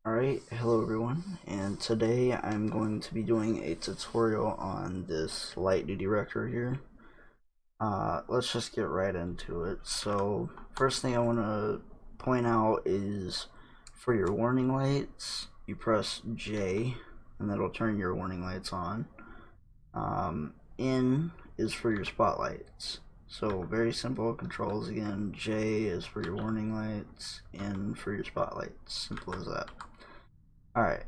Alright, hello everyone, and today I'm going to be doing a tutorial on this light duty wrecker here. Let's just get right into it. So, first thing I want to point out is for your warning lights, you press J, and that'll turn your warning lights on. N is for your spotlights. So, very simple controls again. J is for your warning lights, N for your spotlights. Simple as that. Alright,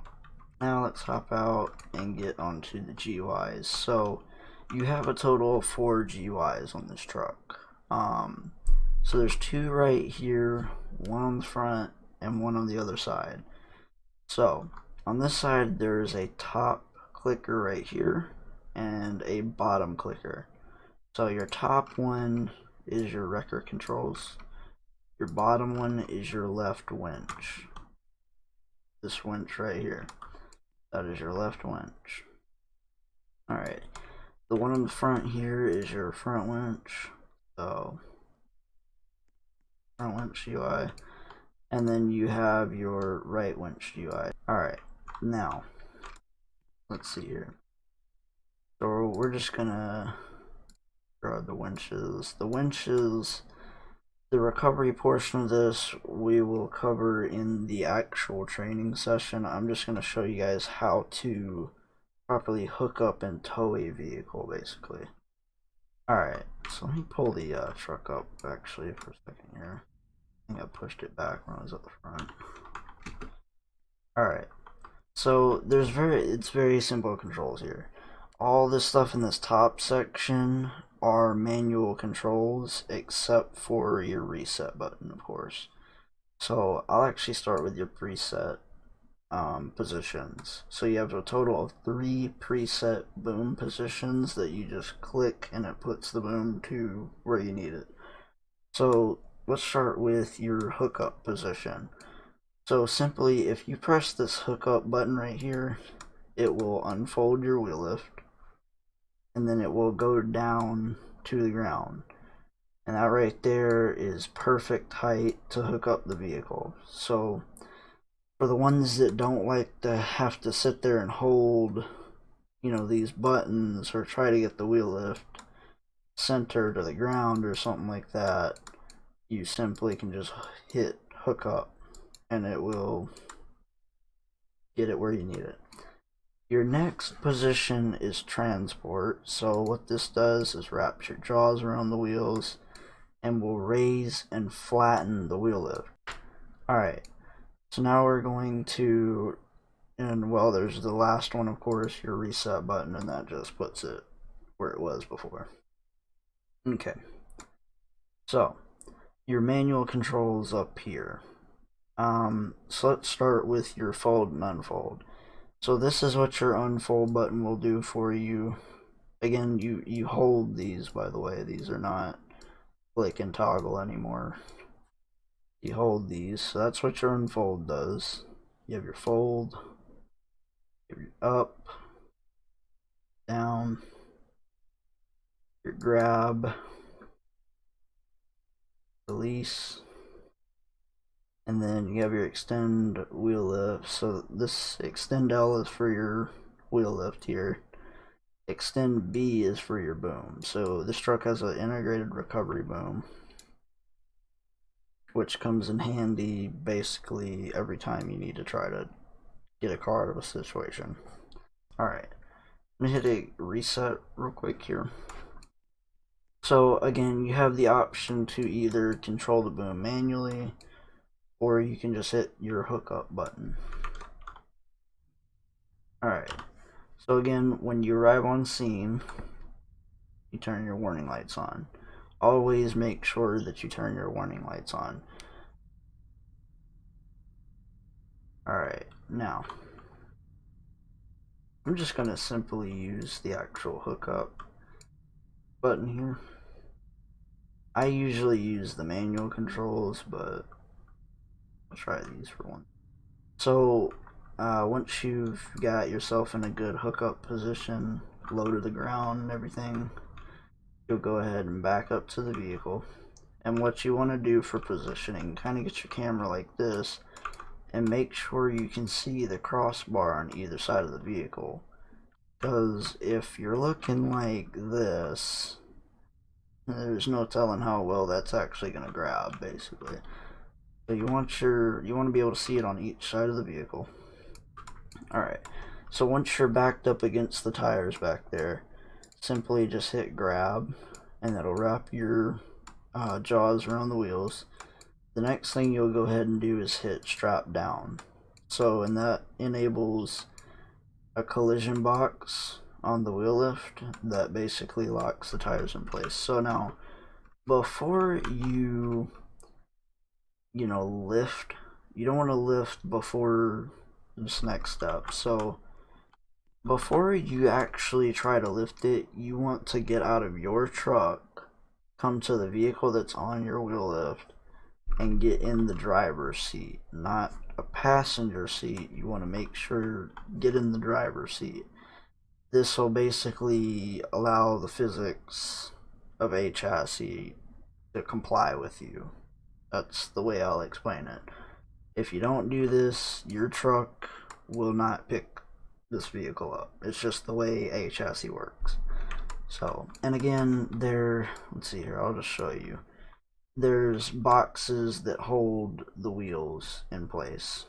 now let's hop out and get onto the GUIs. So you have a total of 4 GUIs on this truck. So there's 2 right here, 1 on the front, and 1 on the other side. So on this side there's a top clicker right here and a bottom clicker. So your top one is your wrecker controls. Your bottom one is your left winch. This winch right here. That is your left winch. Alright. The one on the front here is your front winch. So, front winch UI. And then you have your right winch UI. Alright. Now, let's see here. So, we're just gonna draw the winches. The winches, the recovery portion of this we will cover in the actual training session. I'm just going to show you guys how to properly hook up and tow a vehicle, basically. Alright, so let me pull the truck up actually for a second here. I think I pushed it back when I was at the front. Alright, so it's very simple controls here. All this stuff in this top section are manual controls except for your reset button, of course. So I'll actually start with your preset positions. So you have a total of 3 preset boom positions that you just click and it puts the boom to where you need it. So let's start with your hookup position. So simply, if you press this hookup button right here, it will unfold your wheel lift, and then it will go down to the ground, and that right there is perfect height to hook up the vehicle. So for the ones that don't like to have to sit there and hold, you know, these buttons or try to get the wheel lift center to the ground or something like that, you simply can just hit hook up and it will get it where you need it. Your next position is transport. So what this does is wraps your jaws around the wheels and will raise and flatten the wheel lift. Alright, so now we're going to, and well, there's the last one, of course, your reset button, and that just puts it where it was before. Okay, so your manual controls up here. So let's start with your fold and unfold. So this is what your unfold button will do for you. Again, you hold these, by the way. These are not click and toggle anymore. You hold these. So that's what your unfold does. You have your fold, you have your up, down, your grab, release, and then you have your extend wheel lift. So this extend L is for your wheel lift here. Extend B is for your boom. So this truck has an integrated recovery boom, which comes in handy basically every time you need to try to get a car out of a situation. Alright, I'm going to hit a reset real quick here. So again, you have the option to either control the boom manually, or you can just hit your hookup button. Alright, so again, when you arrive on scene, you turn your warning lights on. Always make sure that you turn your warning lights on. Alright, now, I'm just going to simply use the actual hookup button here. I usually use the manual controls, but I'll try these for one. So once you've got yourself in a good hookup position, low to the ground and everything, you'll go ahead and back up to the vehicle. And what you want to do for positioning, kind of get your camera like this, and make sure you can see the crossbar on either side of the vehicle. Because if you're looking like this, there's no telling how well that's actually going to grab, basically. So you want to be able to see it on each side of the vehicle. Alright, so once you're backed up against the tires back there, simply just hit grab, and that'll wrap your jaws around the wheels. The next thing you'll go ahead and do is hit strap down. So, and that enables a collision box on the wheel lift that basically locks the tires in place. So now, before you lift, you don't want to lift before this next step. So before you actually try to lift it, you want to get out of your truck, come to the vehicle that's on your wheel lift, and get in the driver's seat, not a passenger seat. You want to make sure get in the driver's seat. This will basically allow the physics of a chassis to comply with you. That's the way I'll explain it. If you don't do this, your truck will not pick this vehicle up. It's just the way a chassis works. So, and again, let's see here, I'll just show you. There's boxes that hold the wheels in place.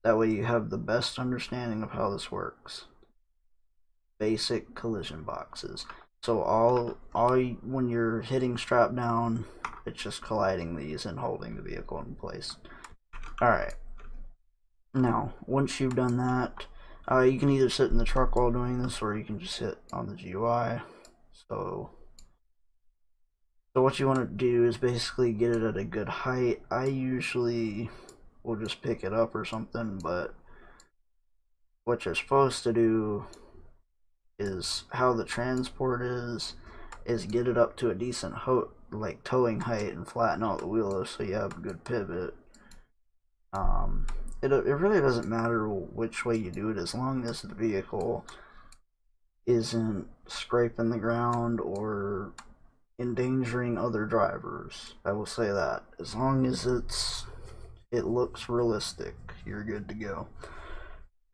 That way you have the best understanding of how this works. Basic collision boxes. So when you're hitting strap down, it's just colliding these and holding the vehicle in place. Alright. Now, once you've done that, you can either sit in the truck while doing this, or you can just sit on the GUI. So what you want to do is basically get it at a good height. I usually will just pick it up or something, but what you're supposed to do is how the transport is get it up to a decent towing height and flatten out the wheel so you have a good pivot. It really doesn't matter which way you do it, as long as the vehicle isn't scraping the ground or endangering other drivers. I will say that. As long as it looks realistic, you're good to go.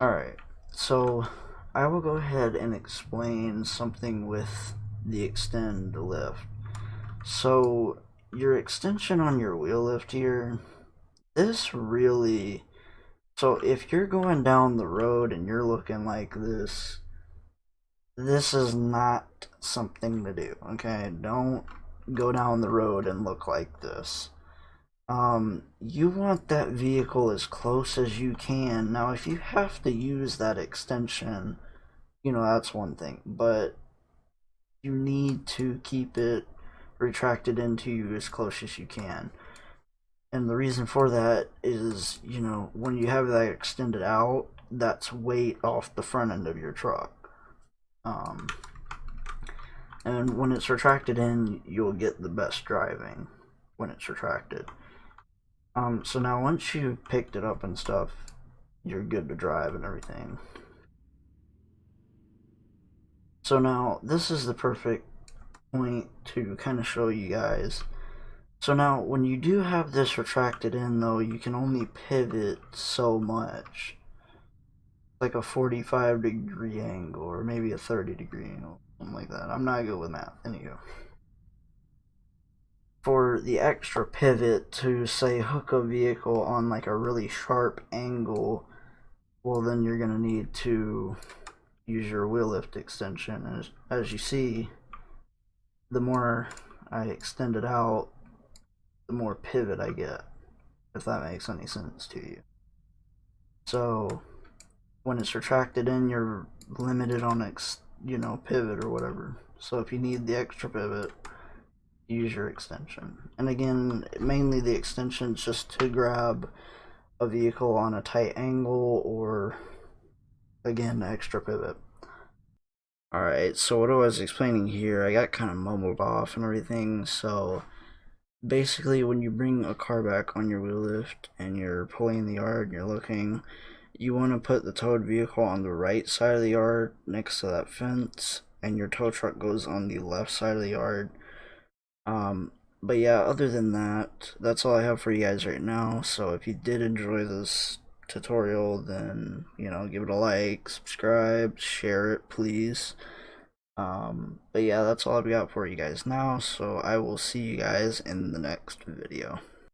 Alright, so I will go ahead and explain something with the extend lift. So your extension on your wheel lift here, so if you're going down the road and you're looking like this is not something to do, okay? Don't go down the road and look like this. You want that vehicle as close as you can. Now, if you have to use that extension, that's one thing, but you need to keep it retracted into you as close as you can. And the reason for that is, when you have that extended out, that's weight off the front end of your truck. And when it's retracted in, you'll get the best driving when it's retracted. So now once you've picked it up and stuff, you're good to drive and everything. So now this is the perfect point to kind of show you guys. So now when you do have this retracted in, though, you can only pivot so much. Like a 45-degree angle, or maybe a 30-degree angle, something like that. I'm not good with math. Anyway, for the extra pivot to, say, hook a vehicle on like a really sharp angle, well, then you're going to need to use your wheel lift extension. As you see, the more I extend it out, the more pivot I get, if that makes any sense to you. So when it's retracted in, you're limited on pivot or whatever. So if you need the extra pivot, use your extension. And again, mainly the extension is just to grab a vehicle on a tight angle, or again, extra pivot. Alright, so what I was explaining here, I got kind of mumbled off and everything. So basically, when you bring a car back on your wheel lift and you're pulling the yard and you're looking, you want to put the towed vehicle on the right side of the yard next to that fence, and your tow truck goes on the left side of the yard. But yeah, other than that, that's all I have for you guys right now. So if you did enjoy this tutorial, then, give it a like, subscribe, share it, please. But yeah, that's all I've got for you guys now. So I will see you guys in the next video.